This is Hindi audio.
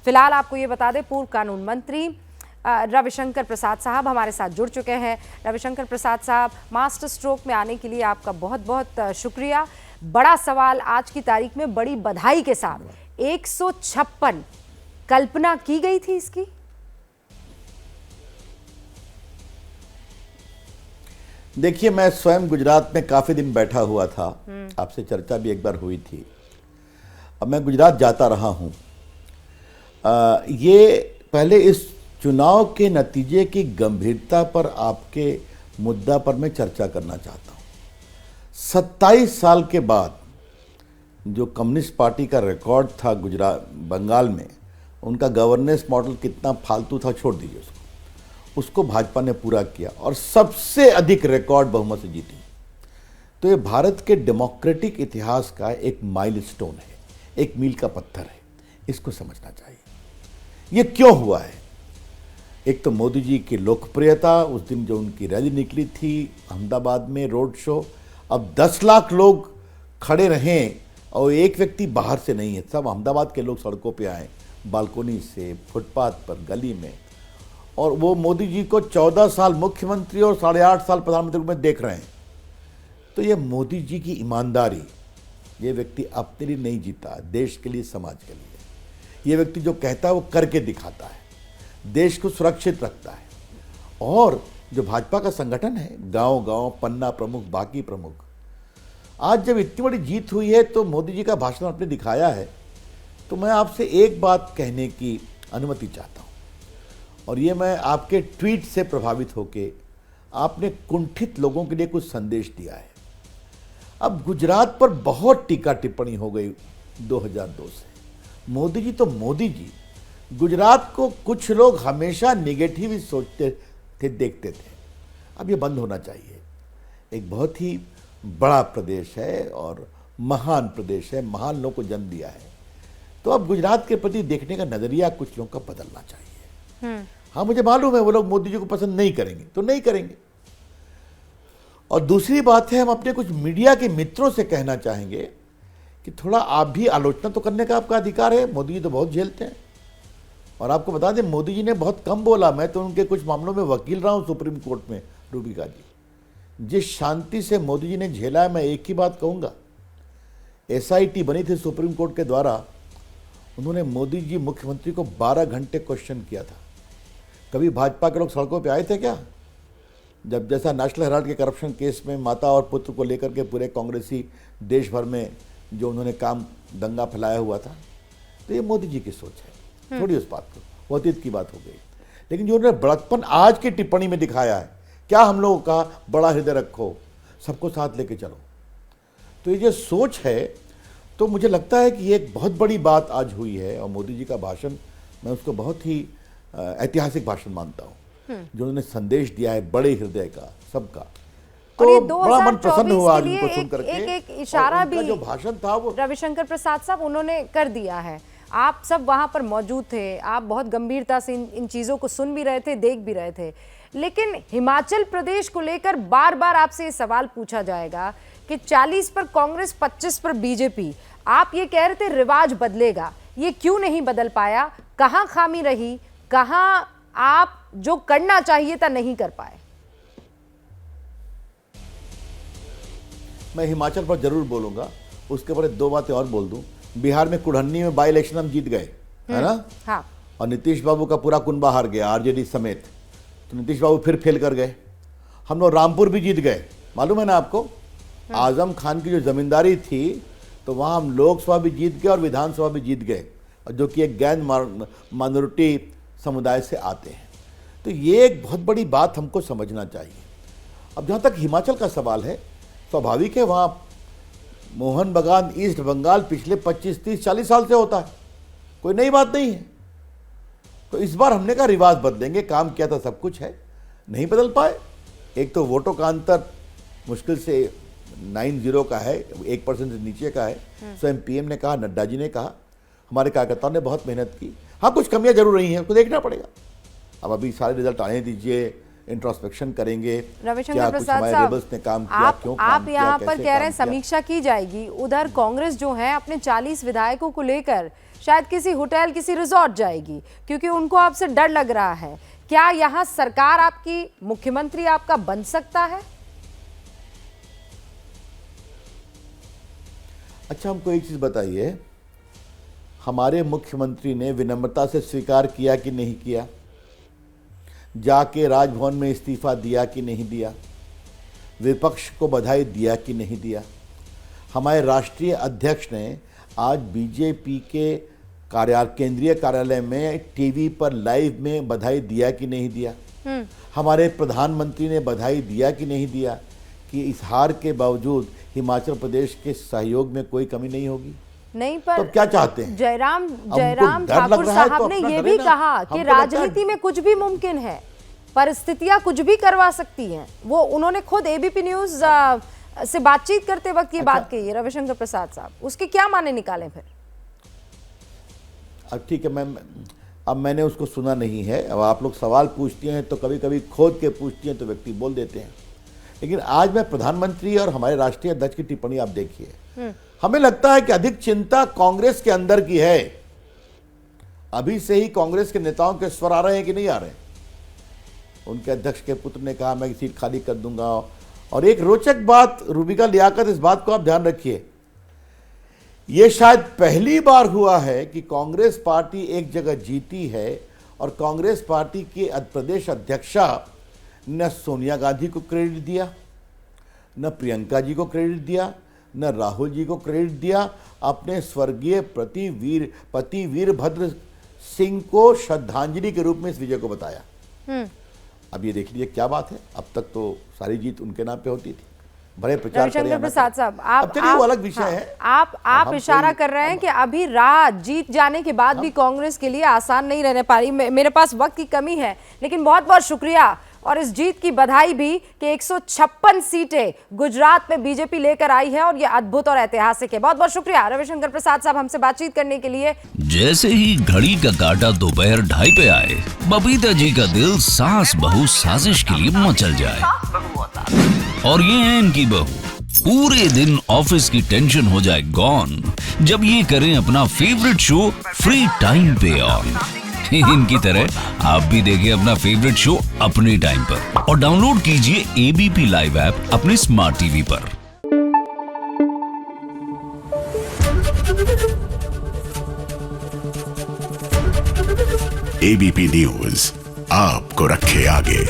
फिलहाल आपको ये बता दें, पूर्व कानून मंत्री रविशंकर प्रसाद साहब हमारे साथ जुड़ चुके हैं। रविशंकर प्रसाद साहब, मास्टर स्ट्रोक में आने के लिए आपका बहुत बहुत शुक्रिया। बड़ा सवाल आज की तारीख में, बड़ी बधाई के साथ 156 कल्पना की गई थी इसकी? देखिए, मैं स्वयं गुजरात में काफी दिन बैठा हुआ था, आपसे चर्चा भी एक बार हुई थी। अब मैं गुजरात जाता रहा हूं। ये पहले इस चुनाव के नतीजे की गंभीरता पर, आपके मुद्दा पर मैं चर्चा करना चाहता हूं। 27 साल के बाद जो कम्युनिस्ट पार्टी का रिकॉर्ड था गुजरात बंगाल में, उनका गवर्नेंस मॉडल कितना फालतू था छोड़ दीजिए उसको भाजपा ने पूरा किया और सबसे अधिक रिकॉर्ड बहुमत से जीती। तो ये भारत के डेमोक्रेटिक इतिहास का एक माइलस्टोन है, एक मील का पत्थर है, इसको समझना चाहिए। ये क्यों हुआ है? एक तो मोदी जी की लोकप्रियता, उस दिन जो उनकी रैली निकली थी अहमदाबाद में, रोड शो, अब 10 लाख लोग खड़े रहें और एक व्यक्ति बाहर से नहीं है, सब अहमदाबाद के लोग सड़कों पे आए, बालकोनी से, फुटपाथ पर, गली में, और वो मोदी जी को 14 साल मुख्यमंत्री और 8.5 साल प्रधानमंत्री में देख रहे हैं। तो ये मोदी जी की ईमानदारी, ये व्यक्ति अपने लिए नहीं जीता, देश के लिए, समाज के लिए। ये व्यक्ति जो कहता है वो करके दिखाता है, देश को सुरक्षित रखता है। और जो भाजपा का संगठन है, गांव गांव, पन्ना प्रमुख, बाकी प्रमुख, आज जब इतनी बड़ी जीत हुई है तो मोदी जी का भाषण आपने दिखाया है, तो मैं आपसे एक बात कहने की अनुमति चाहता हूं, और ये मैं आपके ट्वीट से प्रभावित होके, आपने कुंठित लोगों के लिए कुछ संदेश दिया है। अब गुजरात पर बहुत टीका टिप्पणी हो गई 2002 से। मोदी जी तो मोदी जी, गुजरात को कुछ लोग हमेशा नेगेटिव ही सोचते थे, देखते थे। अब ये बंद होना चाहिए। एक बहुत ही बड़ा प्रदेश है और महान प्रदेश है, महान लोगों को जन्म दिया है। तो अब गुजरात के प्रति देखने का नजरिया कुछ लोगों का बदलना चाहिए। हाँ, मुझे मालूम है वो लोग मोदी जी को पसंद नहीं करेंगे, तो नहीं करेंगे। और दूसरी बात है, हम अपने कुछ मीडिया के मित्रों से कहना चाहेंगे कि थोड़ा आप भी आलोचना तो करने का आपका अधिकार है। मोदी जी तो बहुत झेलते हैं, और आपको बता दें मोदी जी ने बहुत कम बोला। मैं तो उनके कुछ मामलों में वकील रहा हूं सुप्रीम कोर्ट में, रूबिका जी। जिस शांति से मोदी जी ने झेला है, मैं एक ही बात कहूंगा, SIT बनी थी सुप्रीम कोर्ट के द्वारा, उन्होंने मोदी जी मुख्यमंत्री को 12 घंटे क्वेश्चन किया था। कभी भाजपा के लोग सड़कों पे आए थे क्या? जब जैसा नेशनल हेराल्ड के करप्शन केस में माता और पुत्र को लेकर के पूरे कांग्रेसी देश भर में जो उन्होंने काम दंगा फैलाया हुआ था, तो ये मोदी जी की सोच है। छोड़िए उस बात को, वो अतीत की बात हो गई। लेकिन जो उन्होंने बड़कपन आज की टिप्पणी में दिखाया है, क्या हम लोगों का बड़ा हृदय रखो, सबको साथ लेके चलो, तो ये जो सोच है, तो मुझे लगता है कि ये एक बहुत बड़ी बात आज हुई है। और मोदी जी का भाषण, मैं उसको बहुत ही ऐतिहासिक भाषण मानता हूं, जो उन्होंने संदेश दिया है बड़े हृदय का, सबका। तो बड़ा मन प्रसन्न हुआ आज उनको सुन करके। एक इशारा भी जो भाषण था वो रविशंकर प्रसाद साहब उन्होंने कर दिया है। आप सब वहां पर मौजूद थे, आप बहुत गंभीरता से इन चीजों को सुन भी रहे थे, देख भी रहे थे। लेकिन हिमाचल प्रदेश को लेकर बार बार आपसे ये सवाल पूछा जाएगा कि 40 पर कांग्रेस, 25 पर बीजेपी। आप ये कह रहे थे रिवाज बदलेगा, ये क्यों नहीं बदल पाया? कहां खामी रही? कहां आप जो करना चाहिए था नहीं कर पाए? मैं हिमाचल पर जरूर बोलूंगा, उसके बाद 2 बातें और बोल दूं। बिहार में कुढ़न्नी में बाई इलेक्शन हम जीत गए, है ना? हाँ। और नीतीश बाबू का पूरा कुनबा हार गया, RJD समेत। तो नीतीश बाबू फिर फेल कर गए। हम लोग रामपुर भी जीत गए, मालूम है ना आपको? आजम खान की जो जमींदारी थी, तो वहां हम लोकसभा भी जीत गए और विधानसभा भी जीत गए, और जो कि एक गैर माइनॉरिटी समुदाय से आते हैं। तो ये एक बहुत बड़ी बात हमको समझना चाहिए। अब जहाँ तक हिमाचल का सवाल है, स्वाभाविक है, वहाँ मोहन बागान ईस्ट बंगाल पिछले 25, 30, 40 साल से होता है, कोई नई बात नहीं है। तो इस बार हमने कहा रिवाज बदलेंगे, काम किया था सब कुछ है, नहीं बदल पाए। एक तो वोटों का अंतर मुश्किल से 9-0 का है, 1% से नीचे का है। स्वयं PM ने कहा, नड्डा जी ने कहा, हमारे कार्यकर्ताओं ने बहुत मेहनत की। हाँ, कुछ कमियां जरूर रही हैं, उसको देखना पड़ेगा। अब अभी सारे रिजल्ट आने दीजिए, इंट्रोस्पेक्शन करेंगे, रविशंकर प्रसाद साहब, ने काम किया, क्यों आप यहाँ पर कह रहे हैं समीक्षा की जाएगी। उधर कांग्रेस जो है अपने 40 विधायकों को लेकर शायद किसी होटल, किसी रिजॉर्ट जाएगी, क्योंकि उनको आपसे डर लग रहा है। क्या यहाँ सरकार आपकी, मुख्यमंत्री आपका बन सकता है? अच्छा, हमको एक चीज बताइए, हमारे मुख्यमंत्री ने विनम्रता से स्वीकार किया कि नहीं किया? जाके राजभवन में इस्तीफा दिया कि नहीं दिया? विपक्ष को बधाई दिया कि नहीं दिया? हमारे राष्ट्रीय अध्यक्ष ने आज बीजेपी के केंद्रीय कार्यालय में टीवी पर लाइव में बधाई दिया कि नहीं दिया? हमारे प्रधानमंत्री ने बधाई दिया कि नहीं दिया कि इस हार के बावजूद हिमाचल प्रदेश के सहयोग में कोई कमी नहीं होगी? नहीं, पर तो क्या चाहते हैं? जयराम ठाकुर साहब ने यह भी कहा कि राजनीति में कुछ भी मुमकिन है, परिस्थितियां कुछ भी करवा सकती हैं। वो उन्होंने खुद एबीपी न्यूज से बातचीत करते वक्त ये बात कही है, रविशंकर प्रसाद साहब। उसके क्या माने निकालें फिर? अब ठीक है, अब मैंने उसको सुना नहीं है। अब आप लोग सवाल पूछती हैं तो कभी कभी खोद के पूछती हैं तो व्यक्ति बोल देते हैं, लेकिन आज मैं प्रधानमंत्री और हमारे राष्ट्रीय अध्यक्ष की टिप्पणी आप देखिए। हमें लगता है कि अधिक चिंता कांग्रेस के अंदर की है। अभी से ही कांग्रेस के नेताओं के स्वर आ रहे हैं कि नहीं आ रहे हैं? उनके अध्यक्ष के पुत्र ने कहा मैं सीट खाली कर दूंगा। और एक रोचक बात, रूबिका लियाकत, इस बात को आप ध्यान रखिए, यह शायद पहली बार हुआ है कि कांग्रेस पार्टी एक जगह जीती है और कांग्रेस पार्टी की प्रदेश अध्यक्षा न सोनिया गांधी को क्रेडिट दिया, न प्रियंका जी को क्रेडिट दिया, न राहुल जी को क्रेडिट दिया। अपने स्वर्गीय पति वीरभद्र सिंह को श्रद्धांजलि के रूप में इस विजय को बताया। अब ये देख लीजिए क्या बात है। अब तक तो सारी जीत उनके नाम पे होती थी, बड़े प्रचार रविशंकर प्रसाद साहब, आप वो अलग विषय है। आप इशारा कर रहे हैं कि अभी राह जीत जाने के बाद भी कांग्रेस के लिए आसान नहीं रहने पा रही। मेरे पास वक्त की कमी है, लेकिन बहुत बहुत शुक्रिया और इस जीत की बधाई भी कि 156 सीटें गुजरात में बीजेपी लेकर आई है और यह अद्भुत और ऐतिहासिक है। बहुत बहुत शुक्रिया रविशंकर प्रसाद साहब हमसे बातचीत करने के लिए। जैसे ही घड़ी का काटा दोपहर 2:30 पे आए, बबीता जी का दिल सास बहू साजिश के लिए मचल जाए। और ये है इनकी बहू, पूरे दिन ऑफिस की टेंशन हो जाए गॉन जब ये करें अपना फेवरेट शो फ्री टाइम पे ऑन। इनकी तरह आप भी देखिए अपना फेवरेट शो अपने टाइम पर और डाउनलोड कीजिए एबीपी लाइव ऐप अपने स्मार्ट टीवी पर। एबीपी न्यूज आपको रखे आगे।